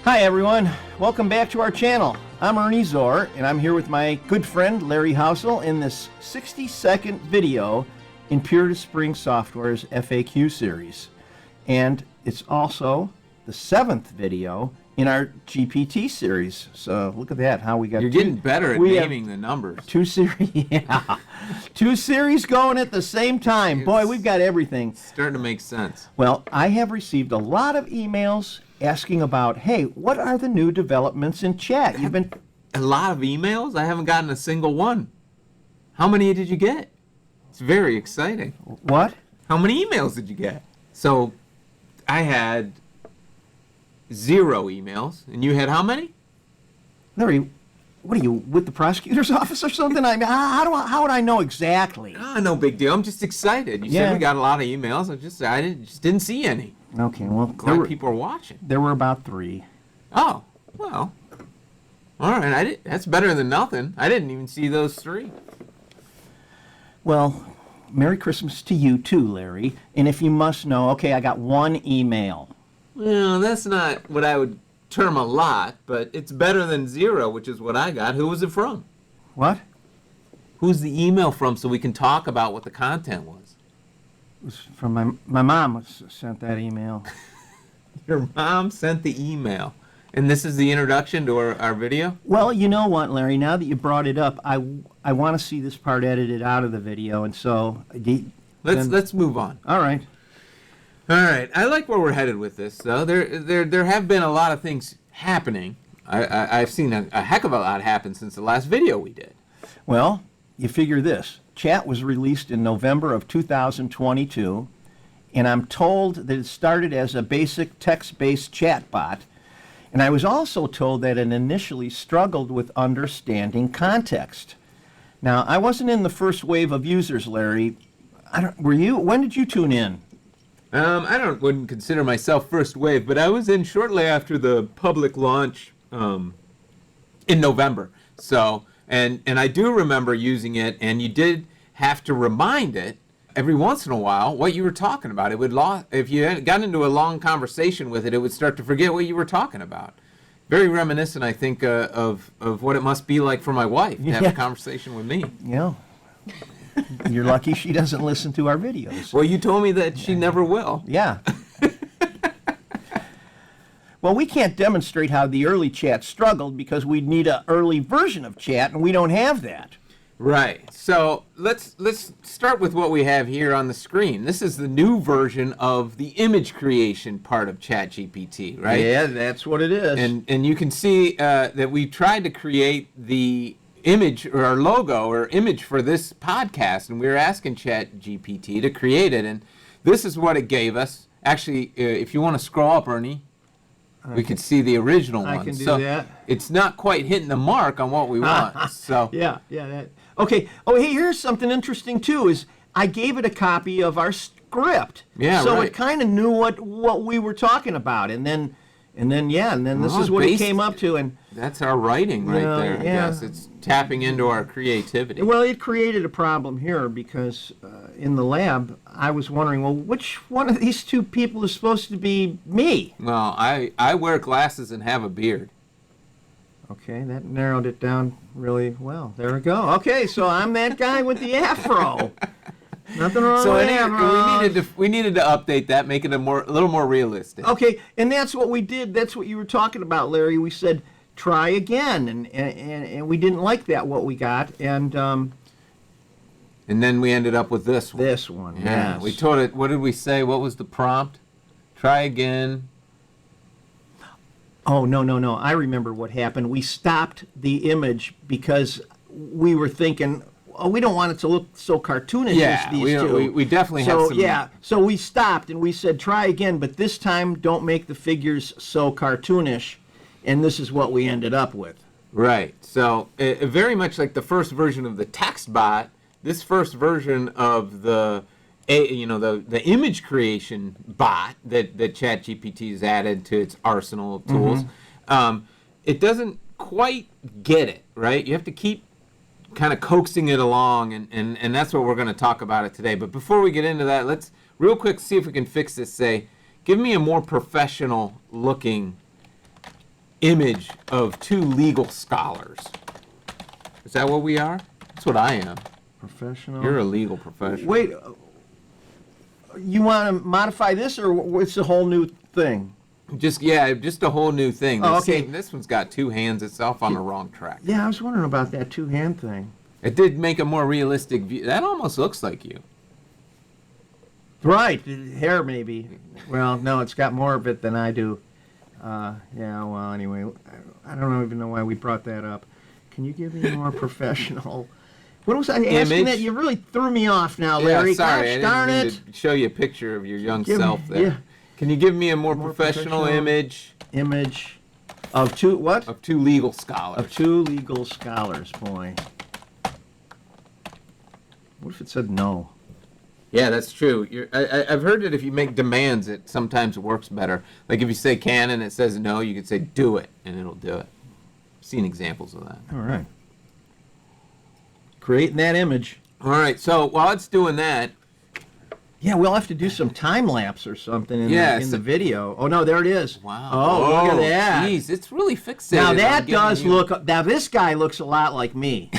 Hi everyone, welcome back to our channel. I'm Ernie Zor, and I'm here with my good friend Larry Housel in this 60-second video in Puritas Spring Software's FAQ series. And it's also the 7th video in our GPT series. So look at that, how we got You're getting better at naming the numbers. Two series going at the same time. Boy, we've got everything. Starting to make sense. Well, I have received a lot of emails asking about, hey, what are the new developments in chat? You've been a lot of emails? I haven't gotten a single one. How many did you get? It's very exciting. What? How many emails did you get? So I had 0 emails, and you had how many? Larry, what are you, with the prosecutor's office or something? I mean, how would I know exactly? No big deal. I'm just excited. You said we got a lot of emails. I just didn't see any. Okay, well, Glad people are watching. There were about 3. Oh, well. All right, that's better than nothing. I didn't even see those 3. Well, Merry Christmas to you too, Larry. And if you must know, okay, I got 1 email. Well, that's not what I would term a lot, but it's better than 0, which is what I got. Who was it from? What? Who's the email from so we can talk about what the content was? It was from my mom sent that email. Your mom sent the email. And this is the introduction to our video? Well, you know what, Larry, now that you brought it up, I want to see this part edited out of the video, and so... Let's move on. All right. All right. I like where we're headed with this, though. There have been a lot of things happening. I've seen a heck of a lot happen since the last video we did. Well, you figure this. Chat was released in November of 2022, and I'm told that it started as a basic text-based chatbot, and I was also told that it initially struggled with understanding context. Now, I wasn't in the first wave of users, Larry. Were you? When did you tune in? Wouldn't consider myself first wave, but I was in shortly after the public launch in November. So, and I do remember using it, and you did have to remind it every once in a while what you were talking about. It would if you got into a long conversation with it, it would start to forget what you were talking about. Very reminiscent, I think, of what it must be like for my wife to have a conversation with me. Yeah. You're lucky she doesn't listen to our videos. Well, you told me that she never will. Yeah. Well, we can't demonstrate how the early chat struggled because we'd need an early version of chat, and we don't have that. Right. So let's start with what we have here on the screen. This is the new version of the image creation part of ChatGPT, right? Yeah, that's what it is. And you can see that we tried to create the image or our logo or image for this podcast, and we were asking ChatGPT to create it, and this is what it gave us. Actually, if you want to scroll up, Ernie, we can see the original one. I can do that. It's not quite hitting the mark on what we want. So yeah. Okay. Oh, hey, here's something interesting too. Is I gave it a copy of our script. Yeah. So right. it kind of knew what we were talking about, and then this is what it came up to, and that's our writing right there. I guess it's tapping into our creativity. Well, it created a problem here because in the lab, I was wondering, well, which one of these 2 people is supposed to be me? Well, I wear glasses and have a beard. Okay, that narrowed it down really well. There we go. Okay, so I'm that guy with the afro. Nothing wrong with that. We needed to update that, make it a little more realistic. Okay, and that's what we did. That's what you were talking about, Larry. We said try again, and we didn't like that what we got, and then we ended up with this one. This one, yeah. yes. We told it. What did we say? What was the prompt? Try again. Oh, no. I remember what happened. We stopped the image because we were thinking, oh, we don't want it to look so cartoonish as these 2. We definitely have some... Yeah, so we stopped and we said, try again, but this time don't make the figures so cartoonish, and this is what we ended up with. Right. So, very much like the first version of the text bot, this first version of the image creation bot that ChatGPT has added to its arsenal of tools, it doesn't quite get it, right? You have to keep kind of coaxing it along, and that's what we're going to talk about it today. But before we get into that, let's real quick see if we can fix this. Say, give me a more professional looking image of two legal scholars. Is that what we are? That's what I am. Professional. You're a legal professional. Wait, you want to modify this, or it's a whole new thing? Just a whole new thing. Oh, okay. This one's got two hands. It's off on the wrong track. Yeah, I was wondering about that two-hand thing. It did make a more realistic view. That almost looks like you. Right, hair maybe. Well, no, it's got more of it than I do. Yeah, well, anyway, I don't even know why we brought that up. Can you give me a more professional... What was I asking Image? that? You really threw me off now, Larry. Yeah, sorry, Gosh darn I it. didn't mean to show you a picture of your young Give me- self there. yeah. Can you give me a more professional image Image of two, what? of two legal scholars? Of two legal scholars, boy. What if it said no? Yeah, that's true. I've heard that if you make demands, it sometimes works better. Like if you say can and it says no, you could say do it, and it'll do it. I've seen examples of that. All right. Creating that image. All right, so while it's doing that, Yeah, we'll have to do some time lapse or something in, Yeah, the video. Oh, no, there it is. wow. Oh, look at that. Jeez, it's really fixated. Now on that giving does you- look. Now this guy looks a lot like me.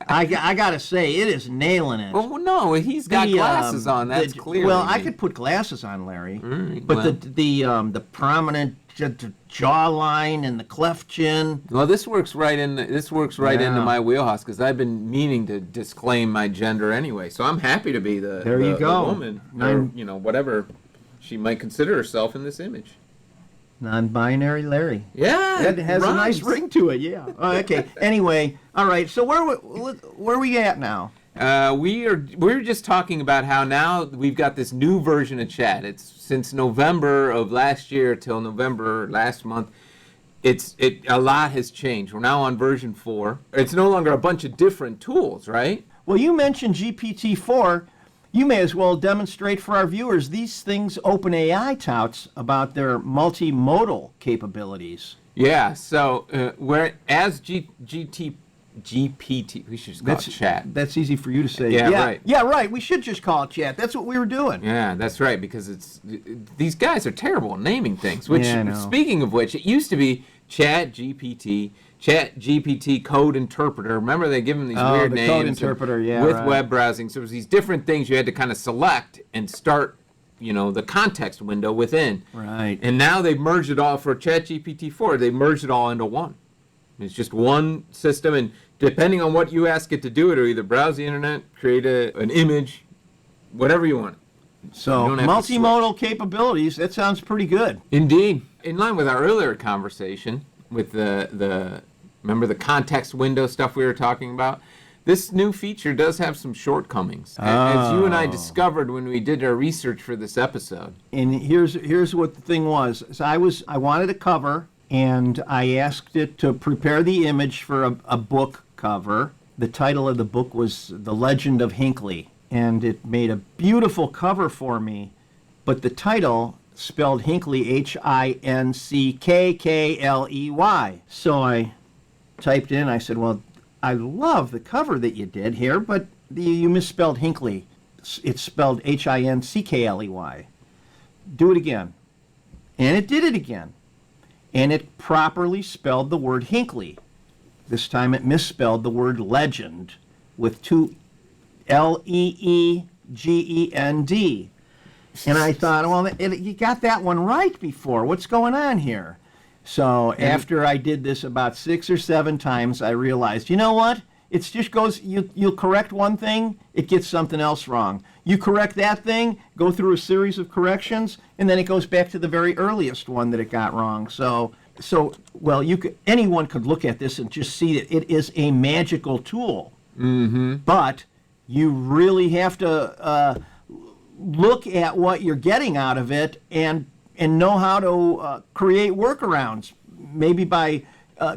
I gotta say, it is nailing it. Well, no, he's got The, glasses on. That's clear. Well, I could put glasses on, Larry. right, But well. the prominent jawline and the cleft chin. Well, this works right in. This works right Yeah. into my wheelhouse because I've been meaning to disclaim my gender anyway. So I'm happy to be the There you go. the woman, or I'm- whatever she might consider herself in this image. Non-binary Larry. Yeah, That has a nice rhymes. ring to it, yeah. Oh, okay. Anyway, all right. So where are we at now? We're just talking about how now we've got this new version of chat. It's since November of last year till November last month. A lot has changed. We're now on version 4. It's no longer a bunch of different tools, right? Well, you mentioned GPT-4. You may as well demonstrate for our viewers these things OpenAI touts about their multimodal capabilities. Yeah. So whereas GPT, we should just call it chat. That's easy for you to say. Yeah, right. Yeah, right. We should just call it chat. That's what we were doing. Yeah, that's right, because these guys are terrible at naming things. Which, Yeah, I know. speaking of which, it used to be ChatGPT, ChatGPT Code Interpreter. Remember they give them these Oh, weird the names. Code and- Interpreter, yeah, with right. web browsing. So it was these different things you had to kind of select and start, the context window within. Right. And now they've merged it all for ChatGPT 4. They merged it all into one. It's just one system, and depending on what you ask it to do, it'll either browse the internet, create an image, whatever you want. So You don't have to multimodal capabilities, that sounds pretty good. Indeed. In line with our earlier conversation with remember the context window stuff we were talking about? This new feature does have some shortcomings, as you and I Oh. discovered when we did our research for this episode. And here's what the thing was. So I wanted a cover, and I asked it to prepare the image for a book cover. The title of the book was The Legend of Hinckley, and it made a beautiful cover for me, but the title spelled Hinckley Hinckley. So I typed in, I said, well, I love the cover that you did here, but you misspelled Hinckley. It's spelled Hinckley. Do it again. And it did it again. And it properly spelled the word Hinckley. This time it misspelled the word legend with two Leegend. And I thought, well, you got that one right before. What's going on here? So after I did this about 6 or 7 times, I realized, you know what? It just goes, you'll correct one thing, it gets something else wrong. You correct that thing, go through a series of corrections, and then it goes back to the very earliest one that it got wrong. So well, anyone could look at this and just see that it is a magical tool. Mm-hmm. But you really have to look at what you're getting out of it and know how to create workarounds, maybe by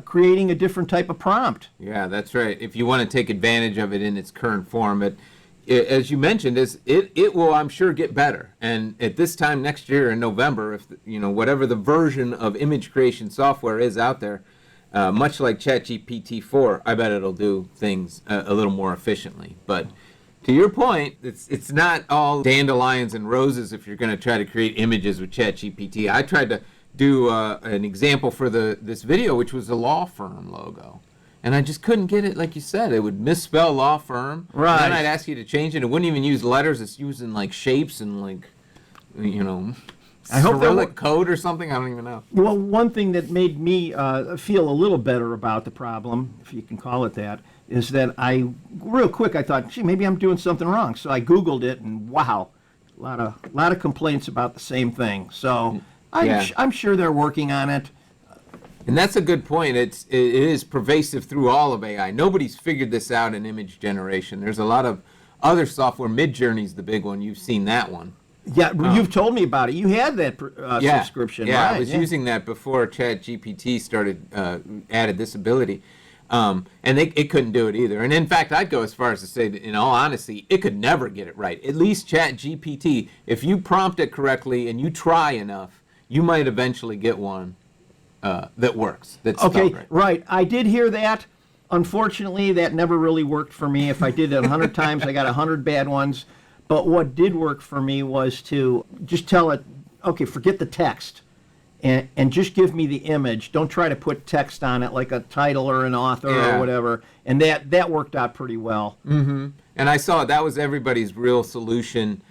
creating a different type of prompt. Yeah, that's right. If you want to take advantage of it in its current form, but as you mentioned, it will, I'm sure, get better. And at this time next year in November, if whatever the version of image creation software is out there, much like ChatGPT 4, I bet it'll do things a little more efficiently. But to your point, it's not all dandelions and roses if you're going to try to create images with ChatGPT. I tried to do an example for this video, which was a law firm logo. And I just couldn't get it, like you said. It would misspell law firm. Right. And then I'd ask you to change it. It wouldn't even use letters. It's using like shapes and like, you know, I hope Cyrillic code or something. I don't even know. Well, one thing that made me feel a little better about the problem, if you can call it that, is that real quick, I thought, gee, maybe I'm doing something wrong. So I Googled it, and wow, a lot of complaints about the same thing. So I'm sure they're working on it. And that's a good point. It is pervasive through all of AI. Nobody's figured this out in image generation. There's a lot of other software. Midjourney's the big one. You've seen that one. Yeah, you've told me about it. You had that subscription, yeah, right? I was using that before ChatGPT started added this ability, and it couldn't do it either. And in fact, I'd go as far as to say that, in all honesty, it could never get it right. At least ChatGPT, if you prompt it correctly and you try enough, you might eventually get one that works. That's okay, spelled right. I did hear that. Unfortunately, that never really worked for me. If I did it 100 times, I got 100 bad ones. But what did work for me was to just tell it, okay, forget the text, and just give me the image. Don't try to put text on it like a title or an author or whatever. And that worked out pretty well. Mm-hmm. And I saw that was everybody's real solution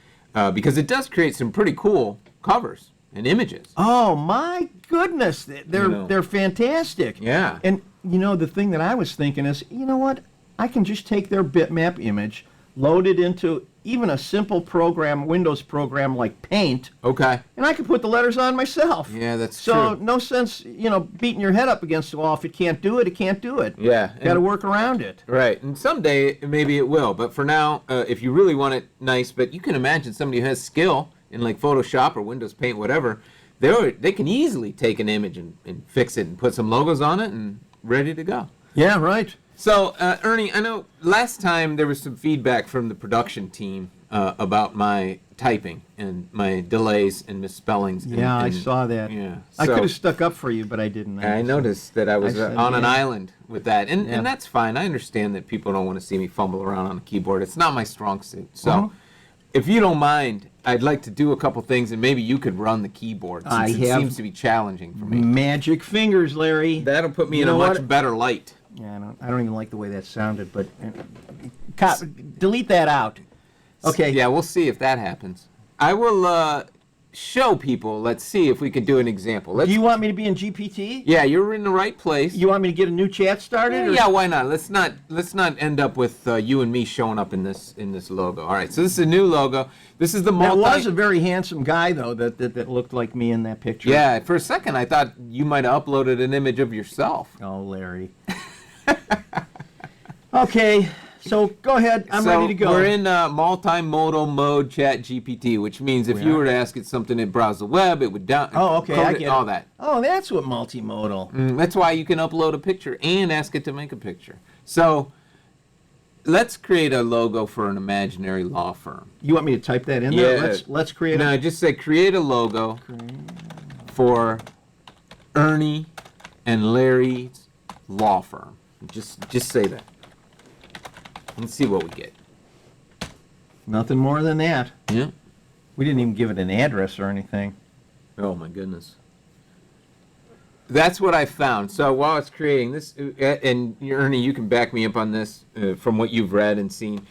because it does create some pretty cool covers and images. Oh my goodness, they're fantastic. Yeah. And the thing that I was thinking is, you know what? I can just take their bitmap image, load it into even a simple program, Windows program like Paint. Okay. And I can put the letters on myself. Yeah, that's so true. no sense, beating your head up against the wall. If it can't do it, it can't do it. Yeah. Got to work around it. Right. And someday maybe it will. But for now, if you really want it nice, but you can imagine somebody who has skill in like Photoshop or Windows Paint, whatever, they can easily take an image and fix it and put some logos on it and ready to go. Yeah, right. So, Ernie, I know last time there was some feedback from the production team about my typing and my delays and misspellings. Yeah, I saw that. Yeah, I could have stuck up for you, but I didn't. I noticed that I was on an island with that, and Yeah. that's fine. I understand that people don't want to see me fumble around on a keyboard. It's not my strong suit. So, if you don't mind, I'd like to do a couple things, and maybe you could run the keyboard since it seems to be challenging for me. Magic fingers, Larry. That'll put me in a much better light. Yeah, I don't even like the way that sounded, but delete that out. Okay. Yeah, we'll see if that happens. I will show people. Let's see if we can do an example. Do you want me to be in GPT? Yeah, you're in the right place. You want me to get a new chat started? Yeah, why not? Let's not end up with you and me showing up in this logo. All right, so this is a new logo. This is the That was a very handsome guy, though, that looked like me in that picture. Yeah, for a second I thought you might have uploaded an image of yourself. Oh, Larry. Okay, so go ahead. I'm ready to go. We're in multimodal mode ChatGPT, which means if you were to ask it something that browsed the web, it would down. Oh, okay, I get all it. that. Oh, that's what multimodal. That's why you can upload a picture and ask it to make a picture. So let's create a logo for an imaginary law firm. You want me to type that in there? Let's create No, just say create a logo for Ernie and Larry's law firm. Just say that. Let's see what we get. Nothing more than that. Yeah. We didn't even give it an address or anything. Oh my goodness. That's what I found. So while it's creating this, and Ernie, you can back me up on this from what you've read and seen.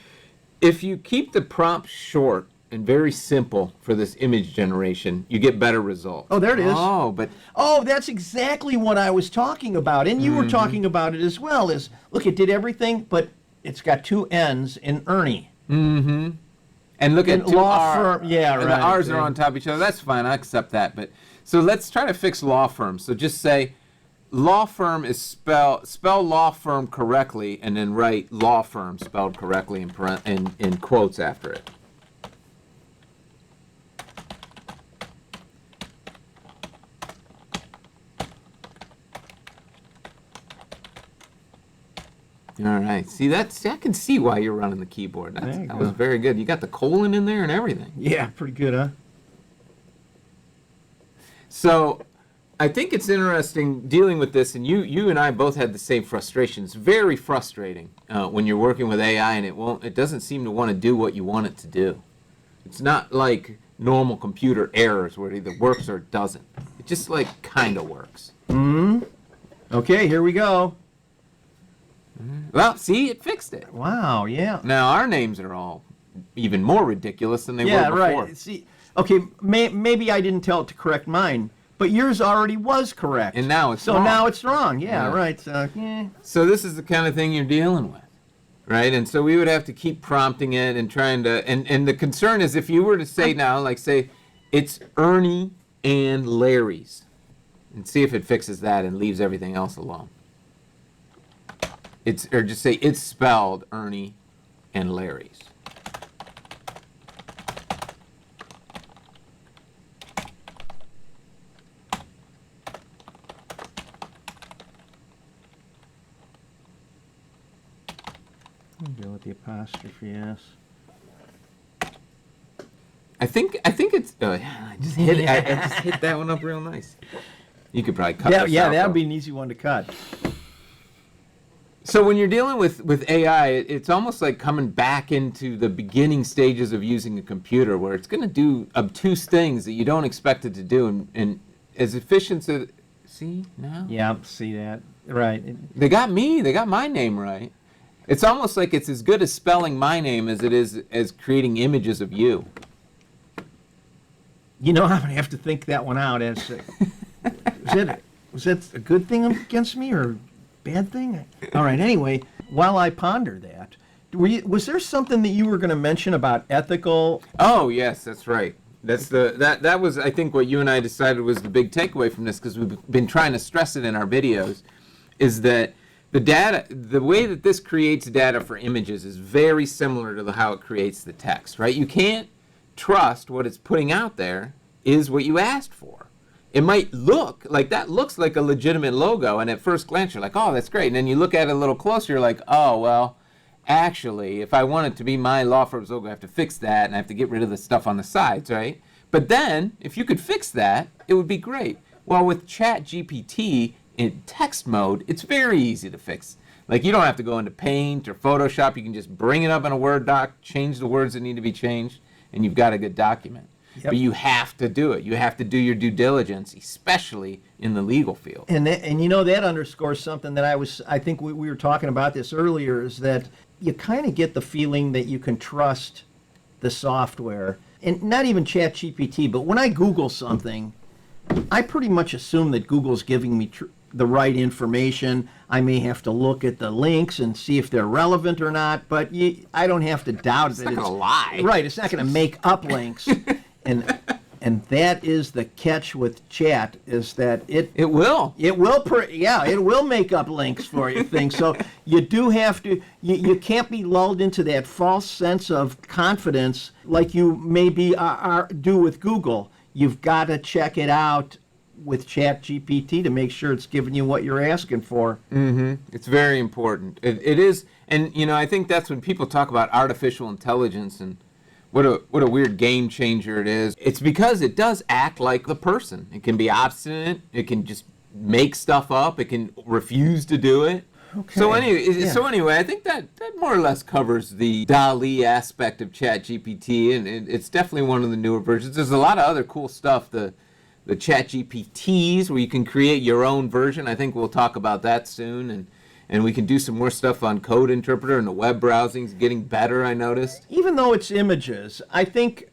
If you keep the prompt short and very simple for this image generation, you get better results. Oh, there it is. Oh, that's exactly what I was talking about. And you were talking about it as well. Look, it did everything, but it's got two N's in Ernie. Mm-hmm. And look at two law firm. Yeah, and right. the R's are on top of each other. That's fine. I accept that. But so let's try to fix law firm. So just say law firm is spell law firm correctly, and then write law firm spelled correctly in quotes after it. All right. See, I can see why you're running the keyboard. That was very good. You got the colon in there and everything. Yeah, pretty good, huh? So I think it's interesting dealing with this, and you and I both had the same frustration. It's very frustrating when you're working with AI and it doesn't seem to want to do what you want it to do. It's not like normal computer errors where it either works or it doesn't. just like kind of works. Okay, here we go. Well, see, it fixed it. Wow, yeah. Now our names are all even more ridiculous than they Yeah, were before. right. See, okay, maybe I didn't tell it to correct mine, but yours already was correct. And now it's so wrong. now it's wrong. Yeah, Yeah. right. So, yeah. So this is the kind of thing you're dealing with, right? And so we would have to keep prompting it and trying to, and the concern is if you were to say now, like say, it's Ernie and Larry's, and see if it fixes that and leaves everything else alone. Or just say it's spelled Ernie and Larry's. Go with the apostrophe S. I think it's. I just hit it. I just hit that one up real nice. You could probably cut this Yeah, out, that though. would be an easy one to cut. So when you're dealing with AI, it's almost like coming back into the beginning stages of using a computer, where it's going to do obtuse things that you don't expect it to do, and as efficient as. See now? Yeah, see that. Right. They got me. They got my name right. It's almost like it's as good as spelling my name as it is as creating images of you. You know, I'm going to have to think that one out. Was that a good thing against me or a bad thing? All right, anyway, while I ponder that, was there something that you were going to mention about ethical? Oh, yes, that's right. That was, I think, what you and I decided was the big takeaway from this, because we've been trying to stress it in our videos, is that the way that this creates data for images is very similar to how it creates the text, right? You can't trust what it's putting out there is what you asked for. It might look like that looks like a legitimate logo, and at first glance you're like, oh, that's great. And then you look at it a little closer, you're like, oh, well, actually, if I want it to be my law firm's logo, I have to fix that, and I have to get rid of the stuff on the sides, right? But then, if you could fix that, it would be great. Well, with ChatGPT in text mode, it's very easy to fix. Like, you don't have to go into Paint or Photoshop. You can just bring it up in a Word doc, change the words that need to be changed, and you've got a good document. Yep. But you have to do it. You have to do your due diligence, especially in the legal field. And you know, that underscores something that I think we were talking about this earlier, is that you kind of get the feeling that you can trust the software. And not even ChatGPT, but when I Google something, I pretty much assume that Google's giving me the right information. I may have to look at the links and see if they're relevant or not, but I don't have to doubt It's that not going to lie. Right, it's not going to make up links. And that is the catch with Chat, is that it will make up links for you things. So you do have to, you can't be lulled into that false sense of confidence like you maybe do with Google. You've got to check it out with ChatGPT to make sure it's giving you what you're asking for. Mm-hmm. It's very important. It is, and you know, I think that's when people talk about artificial intelligence and what a weird game changer it is. It's because it does act like the person. It can be obstinate. It can just make stuff up. It can refuse to do it. Okay. So anyway, I think that more or less covers the DALL-E aspect of ChatGPT, and it's definitely one of the newer versions. There's a lot of other cool stuff. The ChatGPTs, where you can create your own version. I think we'll talk about that soon, and we can do some more stuff on Code Interpreter, and the web browsing's getting better, I noticed. Even though it's images, I think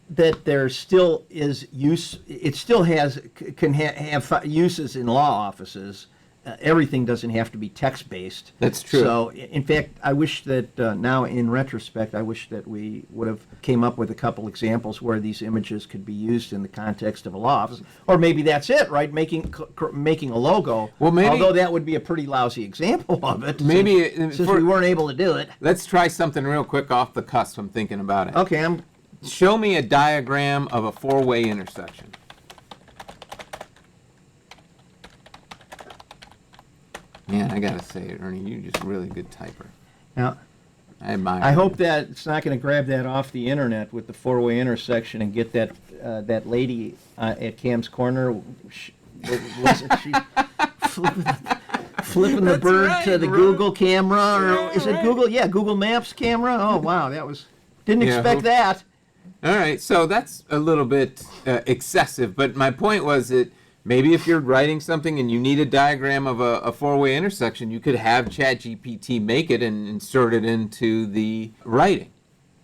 that there still is use. It still can have uses in law offices. Everything doesn't have to be text-based. That's true. So, in fact, I wish that now, in retrospect, I wish that we would have came up with a couple examples where these images could be used in the context of a law office. Or maybe that's it, right? Making a logo. Well, maybe, although that would be a pretty lousy example of it. Maybe since we weren't able to do it. Let's try something real quick off the cusp. I'm thinking about it. Okay, Show me a diagram of a four-way intersection. Man, I gotta say, Ernie, you're just a really good typer. Now, I admire. I hope that it's not going to grab that off the internet with the four-way intersection and get that lady at Cam's Corner. Was it she flipping the bird to the Google camera, or is it Google? Yeah, Google Maps camera. Oh wow, didn't expect that. All right, so that's a little bit excessive, but my point was that Maybe if you're writing something and you need a diagram of a four-way intersection, you could have ChatGPT make it and insert it into the writing.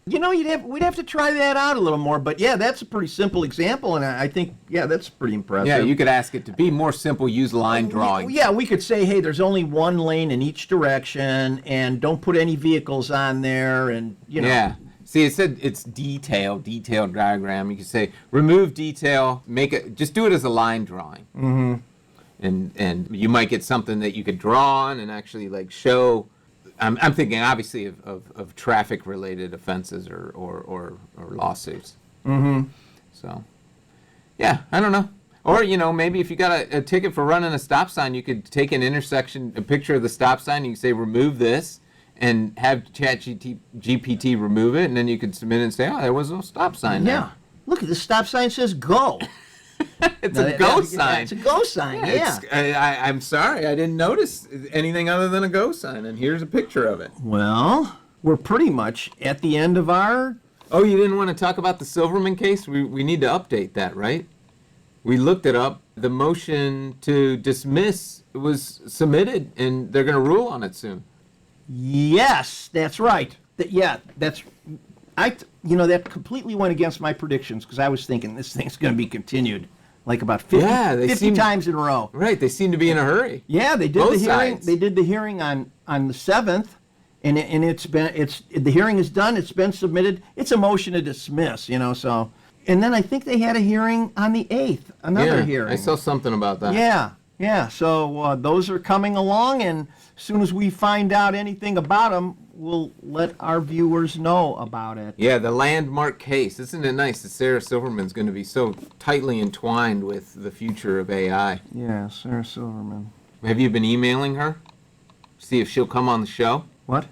You know, we'd have to try that out a little more, but yeah, that's a pretty simple example, and I think, yeah, that's pretty impressive. Yeah, you could ask it to be more simple, use line drawing. Yeah, we could say, hey, there's only one lane in each direction, and don't put any vehicles on there, and, you know. Yeah. See, it said it's detailed diagram. You could say remove detail, just do it as a line drawing. Mm-hmm. And you might get something that you could draw on and actually like show. I'm thinking obviously of traffic related offenses or lawsuits. Mm-hmm. So, yeah, I don't know. Or, maybe if you got a ticket for running a stop sign, you could take a picture of the stop sign, and you can say remove this, and have ChatGPT remove it, and then you could submit it and say, oh, there was no stop sign there. Yeah. Look, the stop sign says go. It's a go sign. It's a go sign, yeah. I'm sorry, I didn't notice anything other than a go sign, and here's a picture of it. Well, we're pretty much at the end of our... Oh, you didn't want to talk about the Silverman case? We need to update that, right? We looked it up. The motion to dismiss was submitted, and they're going to rule on it soon. Yes, that's right. That completely went against my predictions, because I was thinking this thing's going to be continued like about 50 times in a row. Right, they seem to be in a hurry. Yeah, they did Both the hearing. sides. They did the hearing on the 7th, and the hearing is done. It's been submitted. It's a motion to dismiss, so. And then I think they had a hearing on the 8th, another hearing. I saw something about that. Yeah. So those are coming along, and as soon as we find out anything about them, we'll let our viewers know about it. Yeah, the landmark case. Isn't it nice that Sarah Silverman's going to be so tightly entwined with the future of AI? Yeah, Sarah Silverman. Have you been emailing her? See if she'll come on the show? What?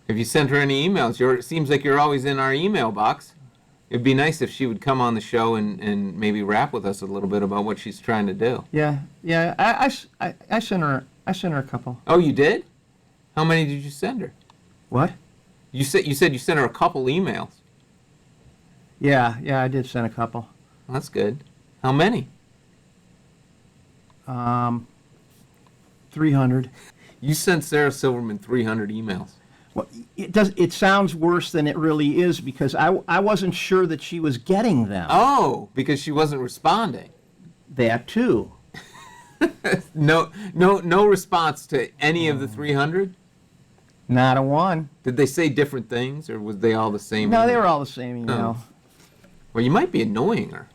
Have you sent her any emails? It seems like you're always in our email box. It'd be nice if she would come on the show and maybe rap with us a little bit about what she's trying to do. Yeah. I sent her a couple. Oh, you did? How many did you send her? What? You said you sent her a couple emails. Yeah, I did send a couple. Well, that's good. How many? 300. You sent Sarah Silverman 300 emails. Well, it sounds worse than it really is, because I wasn't sure that she was getting them. Oh, because she wasn't responding. That too. No response to any of the 300? Not a one. Did they say different things, or was they all the same? No, email? they were all the same email. Oh. Well, you might be annoying her.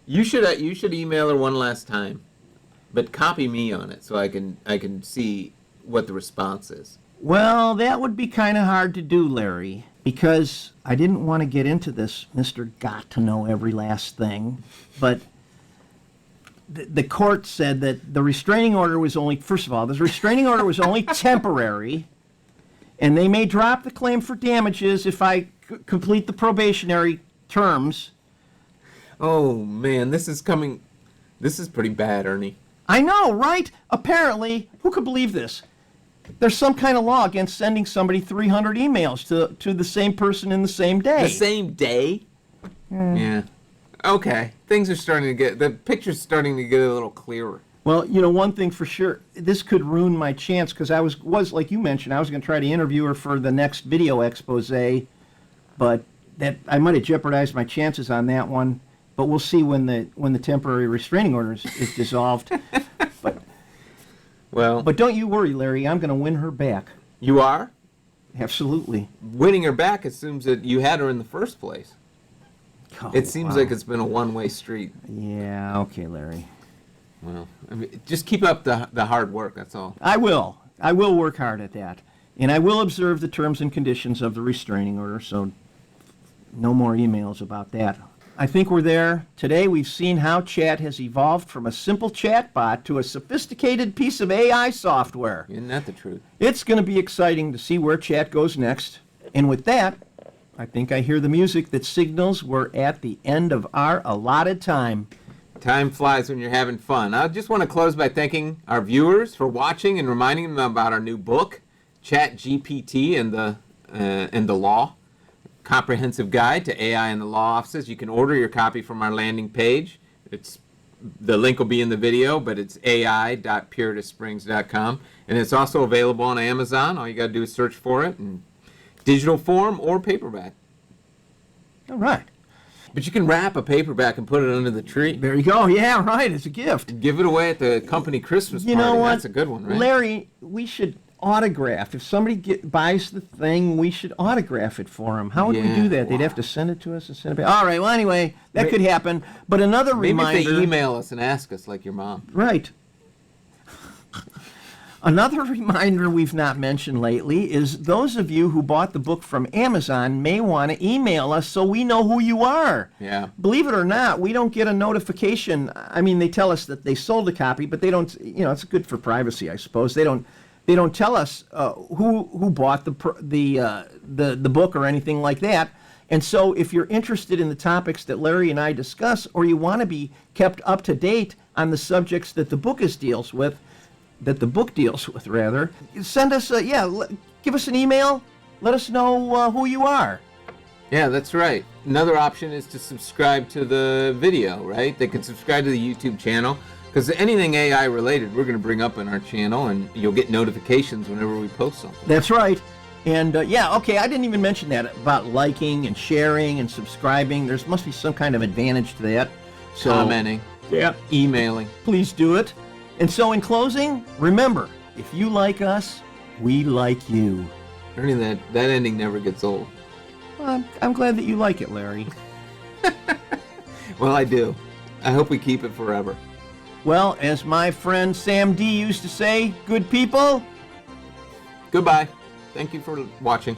You should email her one last time, but copy me on it so I can see what the response is. Well, that would be kind of hard to do, Larry, because I didn't want to get into this Mr. Got to know every last thing, but the court said that the restraining order was only, first of all, the restraining order was only temporary, and they may drop the claim for damages if I complete the probationary terms. Oh, man, this is pretty bad, Ernie. I know, right? Apparently, who could believe this? There's some kind of law against sending somebody 300 emails to the same person in the same day. The same day? Yeah. Okay. The picture's starting to get a little clearer. Well, one thing for sure, this could ruin my chance, because I was like you mentioned, I was going to try to interview her for the next video expose, but that I might have jeopardized my chances on that one. But we'll see when the temporary restraining order is dissolved. But don't you worry, Larry. I'm going to win her back. You are? Absolutely. Winning her back assumes that you had her in the first place. Oh, it seems like it's been a one-way street. Yeah, okay, Larry. Well, just keep up the hard work, that's all. I will. I will work hard at that. And I will observe the terms and conditions of the restraining order, so no more emails about that. I think we're there. Today we've seen how chat has evolved from a simple chatbot to a sophisticated piece of AI software. Isn't that the truth? It's going to be exciting to see where chat goes next. And with that, I think I hear the music that signals we're at the end of our allotted time. Time flies when you're having fun. I just want to close by thanking our viewers for watching and reminding them about our new book, ChatGPT and the Law. Comprehensive Guide to AI and the Law Offices. You can order your copy from our landing page. It's the link will be in the video, but it's ai.puritassprings.com. And it's also available on Amazon. All you got to do is search for it in digital form or paperback. All right. But you can wrap a paperback and put it under the tree. There you go. Yeah, right. It's a gift. Give it away at the company Christmas party. You know what? That's a good one, right? Larry, we should autograph. If somebody buys the thing, we should autograph it for them. How would we Yeah, do that? They'd wow. have to send it to us and send it back. All right. Well, anyway, that could happen. But another Maybe reminder. if they email us and ask us, like your mom. Right. Another reminder we've not mentioned lately is those of you who bought the book from Amazon may want to email us so we know who you are. Yeah. Believe it or not, we don't get a notification. I mean, they tell us that they sold a copy, but they don't. You know, it's good for privacy, I suppose. They don't tell us who bought the book or anything like that. And so, if you're interested in the topics that Larry and I discuss, or you want to be kept up to date on the subjects that the book deals with, rather, send us give us an email. Let us know who you are. Yeah, that's right. Another option is to subscribe to the video, right? They can subscribe to the YouTube channel, because anything AI related, we're going to bring up in our channel, and you'll get notifications whenever we post something. That's right. And okay, I didn't even mention that about liking and sharing and subscribing. There must be some kind of advantage to that. So, Commenting. Yeah. Emailing. Please do it. And so in closing, remember, if you like us, we like you. Ernie, that ending never gets old. Well, I'm glad that you like it, Larry. Well, I do. I hope we keep it forever. Well, as my friend Sam D used to say, good people. Goodbye. Thank you for watching.